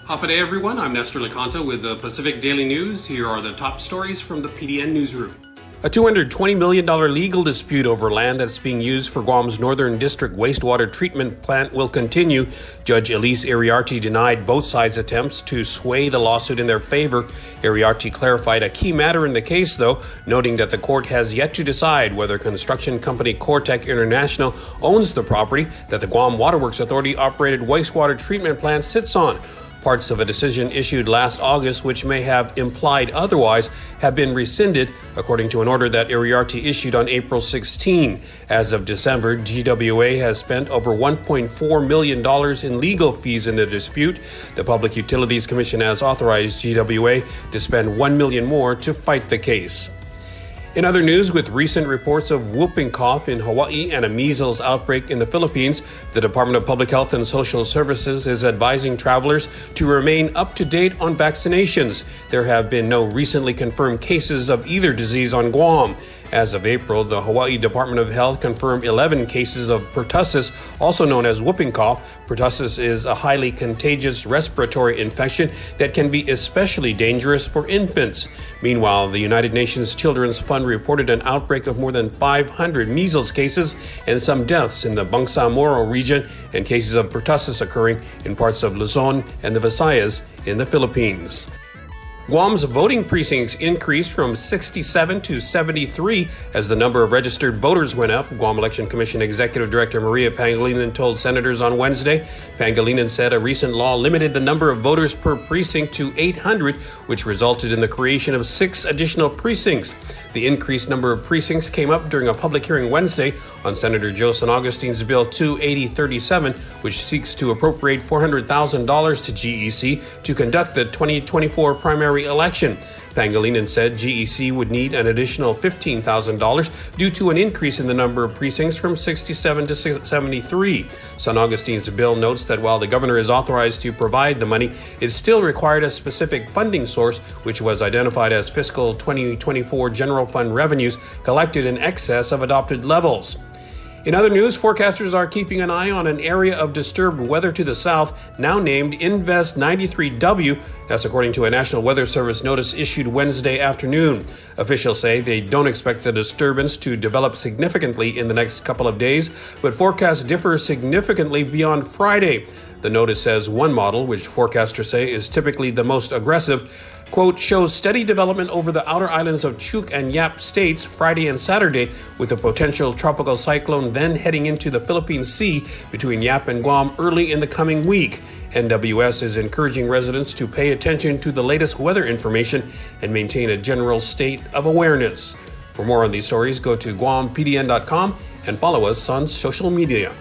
Hafa everyone, I'm Nestor Leconta with the Pacific Daily News. Here are the top stories from the PDN newsroom. A $220 million legal dispute over land that's being used for Guam's Northern District wastewater treatment plant will continue. Judge Elise Iriarte denied both sides' attempts to sway the lawsuit in their favor. Iriarte clarified a key matter in the case, though, noting that the court has yet to decide whether construction company Cortec International owns the property that the Guam Waterworks Authority-operated wastewater treatment plant sits on. Parts of a decision issued last August, which may have implied otherwise, have been rescinded, according to an order that Iriarte issued on April 16. As of December, GWA has spent over $1.4 million in legal fees in the dispute. The Public Utilities Commission has authorized GWA to spend $1 million more to fight the case. In other news, with recent reports of whooping cough in Hawaii and a measles outbreak in the Philippines, the Department of Public Health and Social Services is advising travelers to remain up to date on vaccinations. There have been no recently confirmed cases of either disease on Guam. As of April, the Hawaii Department of Health confirmed 11 cases of pertussis, also known as whooping cough. Pertussis is a highly contagious respiratory infection that can be especially dangerous for infants. Meanwhile, the United Nations Children's Fund reported an outbreak of more than 500 measles cases and some deaths in the Bangsamoro region, and cases of pertussis occurring in parts of Luzon and the Visayas in the Philippines. Guam's voting precincts increased from 67 to 73 as the number of registered voters went up, Guam Election Commission Executive Director Maria Pangilinan told senators on Wednesday. Pangilinan said a recent law limited the number of voters per precinct to 800, which resulted in the creation of 6 additional precincts. The increased number of precincts came up during a public hearing Wednesday on Senator Joe San Augustin's Bill 28037, which seeks to appropriate $400,000 to GEC to conduct the 2024 primary election. Pangilinan said GEC would need an additional $15,000 due to an increase in the number of precincts from 67 to 73. San Augustin's bill notes that while the governor is authorized to provide the money, it still required a specific funding source, which was identified as fiscal 2024 general fund revenues collected in excess of adopted levels. In other news, forecasters are keeping an eye on an area of disturbed weather to the south, now named Invest 93W. That's according to a National Weather Service notice issued Wednesday afternoon. Officials say they don't expect the disturbance to develop significantly in the next couple of days, but forecasts differ significantly beyond Friday. The notice says one model, which forecasters say is typically the most aggressive, quote, shows steady development over the outer islands of Chuuk and Yap states Friday and Saturday, with a potential tropical cyclone then heading into the Philippine Sea between Yap and Guam early in the coming week. NWS is encouraging residents to pay attention to the latest weather information and maintain a general state of awareness. For more on these stories, go to GuamPDN.com and follow us on social media.